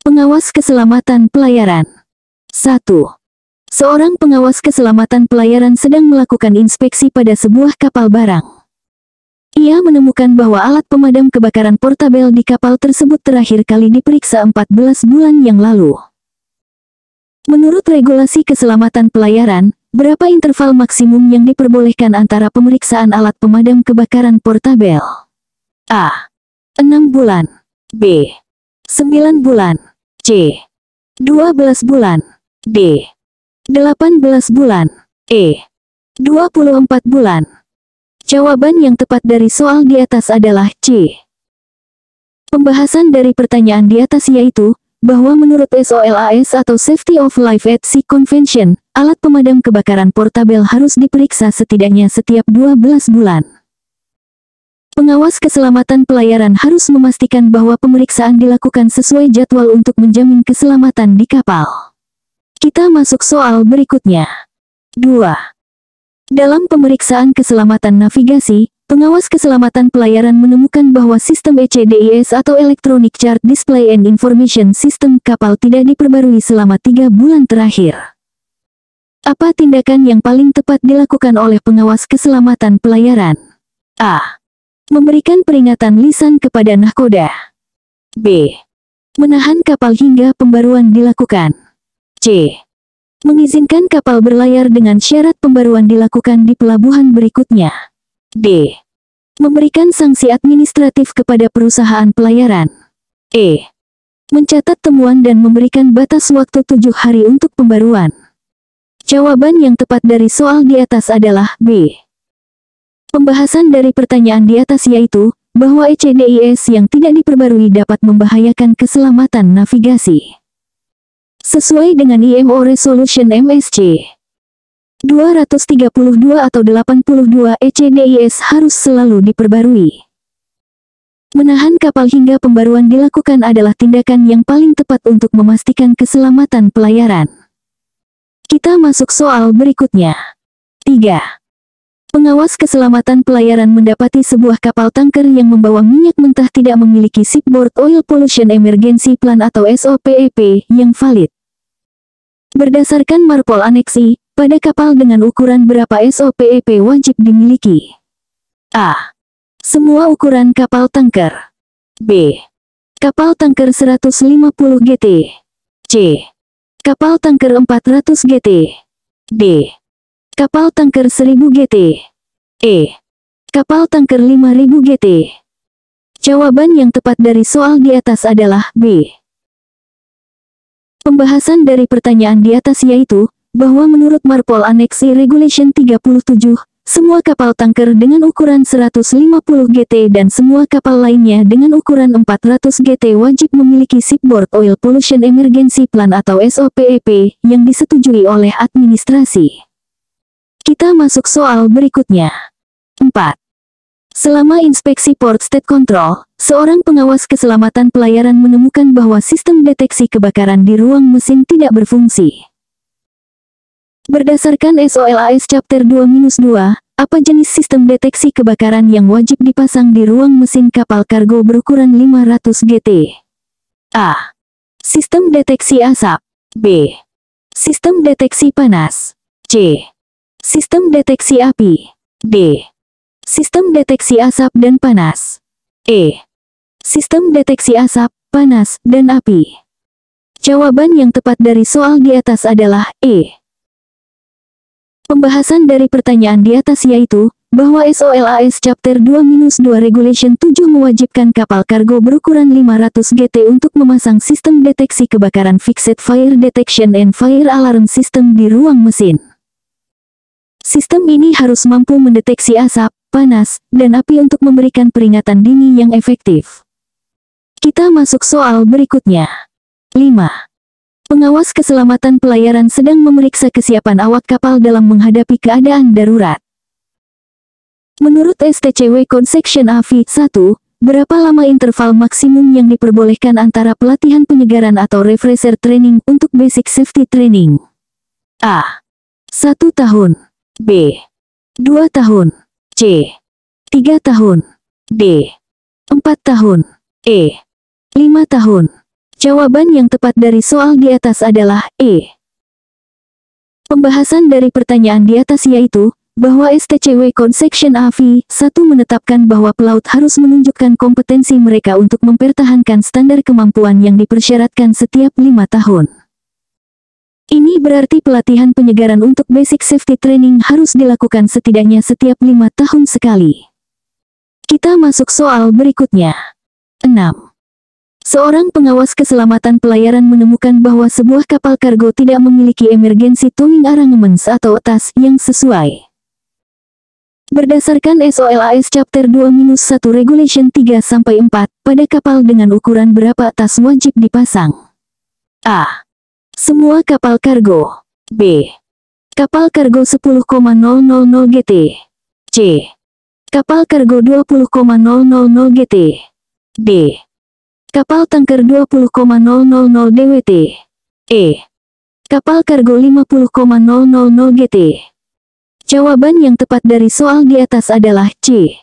Pengawas keselamatan pelayaran. 1. Seorang pengawas keselamatan pelayaran sedang melakukan inspeksi pada sebuah kapal barang. Ia menemukan bahwa alat pemadam kebakaran portabel di kapal tersebut terakhir kali diperiksa 14 bulan yang lalu. Menurut regulasi keselamatan pelayaran, berapa interval maksimum yang diperbolehkan antara pemeriksaan alat pemadam kebakaran portabel? A. 6 bulan. B. 9 bulan. C. 12 bulan. D. 18 bulan. E. 24 bulan. Jawaban yang tepat dari soal di atas adalah C. Pembahasan dari pertanyaan di atas yaitu, bahwa menurut SOLAS atau Safety of Life at Sea Convention, alat pemadam kebakaran portabel harus diperiksa setidaknya setiap 12 bulan. Pengawas keselamatan pelayaran harus memastikan bahwa pemeriksaan dilakukan sesuai jadwal untuk menjamin keselamatan di kapal. Kita masuk soal berikutnya. 2. Dalam pemeriksaan keselamatan navigasi, pengawas keselamatan pelayaran menemukan bahwa sistem ECDIS atau Electronic Chart Display and Information System kapal tidak diperbarui selama 3 bulan terakhir. Apa tindakan yang paling tepat dilakukan oleh pengawas keselamatan pelayaran? A. Memberikan peringatan lisan kepada nahkoda. B. Menahan kapal hingga pembaruan dilakukan. C. Mengizinkan kapal berlayar dengan syarat pembaruan dilakukan di pelabuhan berikutnya. D. Memberikan sanksi administratif kepada perusahaan pelayaran. E. Mencatat temuan dan memberikan batas waktu 7 hari untuk pembaruan. Jawaban yang tepat dari soal di atas adalah B. Pembahasan dari pertanyaan di atas yaitu, bahwa ECDIS yang tidak diperbarui dapat membahayakan keselamatan navigasi. Sesuai dengan IMO Resolution MSC 232 atau 82, ECDIS harus selalu diperbarui. Menahan kapal hingga pembaruan dilakukan adalah tindakan yang paling tepat untuk memastikan keselamatan pelayaran. Kita masuk soal berikutnya. 3. Pengawas keselamatan pelayaran mendapati sebuah kapal tanker yang membawa minyak mentah tidak memiliki Shipboard Oil Pollution Emergency Plan atau SOPEP yang valid. Berdasarkan Marpol Aneks I, pada kapal dengan ukuran berapa SOPEP wajib dimiliki? A. Semua ukuran kapal tanker. B. Kapal tanker 150 GT. C. Kapal tanker 400 GT. D. Kapal tanker 1000 GT. E. Kapal tanker 5000 GT. Jawaban yang tepat dari soal di atas adalah B. Pembahasan dari pertanyaan di atas yaitu, bahwa menurut Marpol Aneks I Regulation 37, semua kapal tanker dengan ukuran 150 GT dan semua kapal lainnya dengan ukuran 400 GT wajib memiliki Shipboard Oil Pollution Emergency Plan atau SOPEP yang disetujui oleh administrasi. Kita masuk soal berikutnya. 4. Selama inspeksi Port State Control, seorang pengawas keselamatan pelayaran menemukan bahwa sistem deteksi kebakaran di ruang mesin tidak berfungsi. Berdasarkan SOLAS Chapter 2-2, apa jenis sistem deteksi kebakaran yang wajib dipasang di ruang mesin kapal kargo berukuran 500 GT? A. Sistem deteksi asap. B. Sistem deteksi panas. C. Sistem deteksi api. D. Sistem deteksi asap dan panas. E. Sistem deteksi asap, panas, dan api. Jawaban yang tepat dari soal di atas adalah E. Pembahasan dari pertanyaan di atas yaitu, bahwa SOLAS Chapter 2-2 Regulation 7 mewajibkan kapal kargo berukuran 500 GT untuk memasang sistem deteksi kebakaran Fixed Fire Detection and Fire Alarm System di ruang mesin. Sistem ini harus mampu mendeteksi asap, panas, dan api untuk memberikan peringatan dini yang efektif. Kita masuk soal berikutnya. 5. Pengawas keselamatan pelayaran sedang memeriksa kesiapan awak kapal dalam menghadapi keadaan darurat. Menurut STCW Code Section AV1, berapa lama interval maksimum yang diperbolehkan antara pelatihan penyegaran atau refresher training untuk basic safety training? A. 1 tahun. B. 2 tahun. C. 3 tahun. D. 4 tahun. E. 5 tahun. Jawaban yang tepat dari soal di atas adalah E. Pembahasan dari pertanyaan di atas yaitu, bahwa STCW Code Section AV 1 menetapkan bahwa pelaut harus menunjukkan kompetensi mereka untuk mempertahankan standar kemampuan yang dipersyaratkan setiap 5 tahun. Ini berarti pelatihan penyegaran untuk basic safety training harus dilakukan setidaknya setiap 5 tahun sekali. Kita masuk soal berikutnya. 6. Seorang pengawas keselamatan pelayaran menemukan bahwa sebuah kapal kargo tidak memiliki emergency towing arrangements atau ETAS yang sesuai. Berdasarkan SOLAS Chapter 2-1 Regulation 3-4, pada kapal dengan ukuran berapa ETAS wajib dipasang? A. Semua kapal kargo. B. Kapal kargo 10,000 GT. C. Kapal kargo 20,000 GT. D. Kapal tanker 20,000 DWT. E. Kapal kargo 50,000 GT. Jawaban yang tepat dari soal di atas adalah C.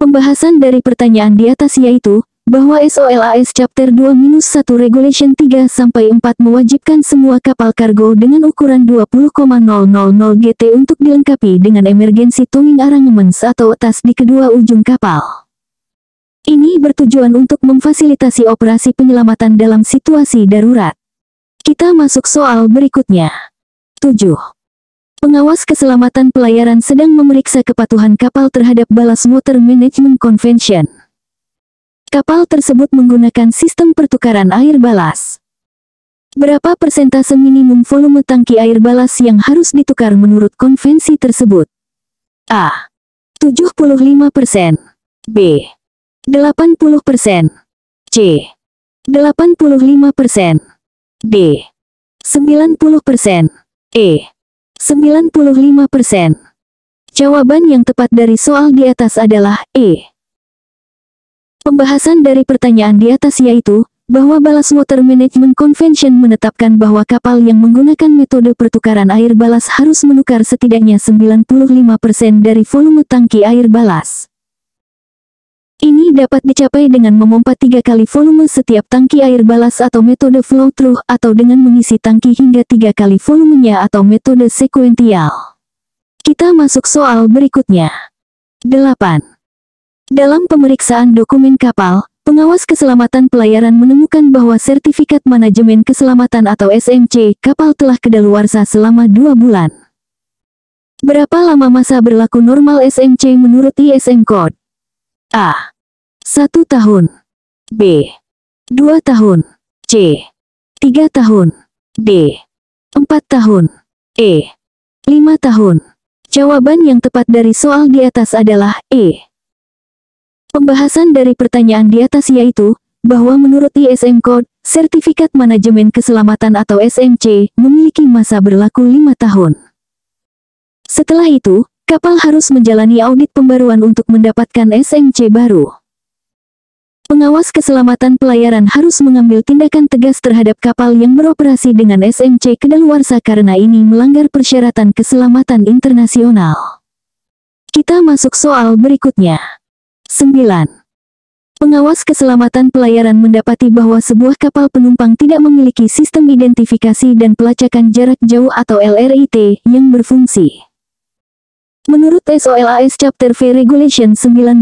Pembahasan dari pertanyaan di atas yaitu, bahwa SOLAS Chapter 2-1 Regulation 3-4 mewajibkan semua kapal kargo dengan ukuran 20,000 GT untuk dilengkapi dengan emergency towing arrangements atau ETAS di kedua ujung kapal. Ini bertujuan untuk memfasilitasi operasi penyelamatan dalam situasi darurat. Kita masuk soal berikutnya. 7. Pengawas keselamatan pelayaran sedang memeriksa kepatuhan kapal terhadap Ballast Water Management Convention. Kapal tersebut menggunakan sistem pertukaran air balas. Berapa persentase minimum volume tangki air balas yang harus ditukar menurut konvensi tersebut? A. 75%. B. 80%. C. 85%. D. 90%. E. 95%. Jawaban yang tepat dari soal di atas adalah E. Pembahasan dari pertanyaan di atas yaitu, bahwa Ballast Water Management Convention menetapkan bahwa kapal yang menggunakan metode pertukaran air balas harus menukar setidaknya 95% dari volume tangki air balas. Ini dapat dicapai dengan memompa 3 kali volume setiap tangki air balas atau metode flow-through atau dengan mengisi tangki hingga 3 kali volumenya atau metode sekuensial. Kita masuk soal berikutnya. 8. Dalam pemeriksaan dokumen kapal, pengawas keselamatan pelayaran menemukan bahwa sertifikat manajemen keselamatan atau SMC kapal telah kedaluarsa selama 2 bulan. Berapa lama masa berlaku normal SMC menurut ISM Code? A. 1 tahun. B. 2 tahun. C. 3 tahun. D. 4 tahun. E. 5 tahun. Jawaban yang tepat dari soal di atas adalah E. Pembahasan dari pertanyaan di atas yaitu, bahwa menurut ISM Code, sertifikat manajemen keselamatan atau SMC memiliki masa berlaku 5 tahun. Setelah itu, kapal harus menjalani audit pembaruan untuk mendapatkan SMC baru. Pengawas keselamatan pelayaran harus mengambil tindakan tegas terhadap kapal yang beroperasi dengan SMC kedaluarsa karena ini melanggar persyaratan keselamatan internasional. Kita masuk soal berikutnya. 9. Pengawas keselamatan pelayaran mendapati bahwa sebuah kapal penumpang tidak memiliki sistem identifikasi dan pelacakan jarak jauh atau LRIT yang berfungsi. Menurut SOLAS Chapter V Regulation 19-1,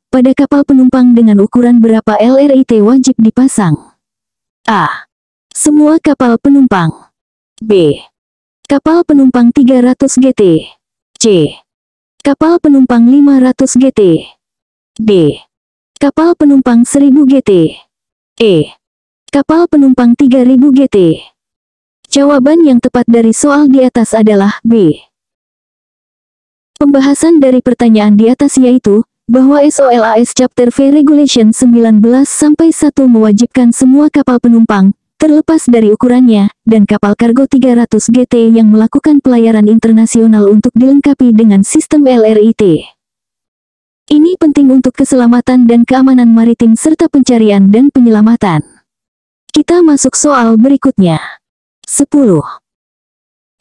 pada kapal penumpang dengan ukuran berapa LRIT wajib dipasang? A. Semua kapal penumpang. B. Kapal penumpang 300 GT. C. Kapal penumpang 500 GT. D. Kapal penumpang 1000 GT. E. Kapal penumpang 3000 GT. Jawaban yang tepat dari soal di atas adalah B. Pembahasan dari pertanyaan di atas yaitu, bahwa SOLAS Chapter V Regulation 19-1 mewajibkan semua kapal penumpang, terlepas dari ukurannya, dan kapal kargo 300 GT yang melakukan pelayaran internasional untuk dilengkapi dengan sistem LRIT. Ini penting untuk keselamatan dan keamanan maritim serta pencarian dan penyelamatan. Kita masuk soal berikutnya. 10.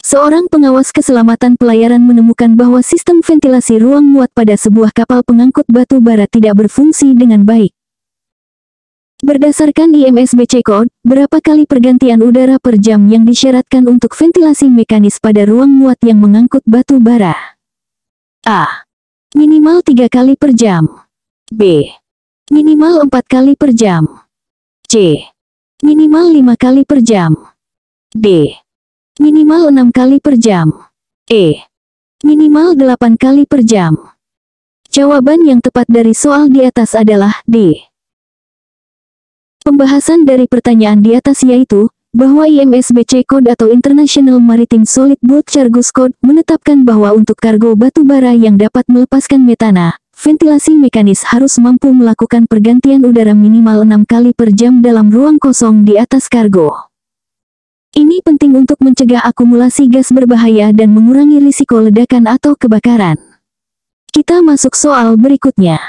Seorang pengawas keselamatan pelayaran menemukan bahwa sistem ventilasi ruang muat pada sebuah kapal pengangkut batu bara tidak berfungsi dengan baik. Berdasarkan IMSBC Code, berapa kali pergantian udara per jam yang disyaratkan untuk ventilasi mekanis pada ruang muat yang mengangkut batu bara? A. Minimal 3 kali per jam. B. Minimal 4 kali per jam. C. Minimal 5 kali per jam. D. Minimal 6 kali per jam. E. Minimal 8 kali per jam. Jawaban yang tepat dari soal di atas adalah D. Pembahasan dari pertanyaan di atas yaitu, bahwa IMSBC Code atau International Maritime Solid Bulk Cargoes Code menetapkan bahwa untuk kargo batu bara yang dapat melepaskan metana, ventilasi mekanis harus mampu melakukan pergantian udara minimal 6 kali per jam dalam ruang kosong di atas kargo. Ini penting untuk mencegah akumulasi gas berbahaya dan mengurangi risiko ledakan atau kebakaran. Kita masuk soal berikutnya.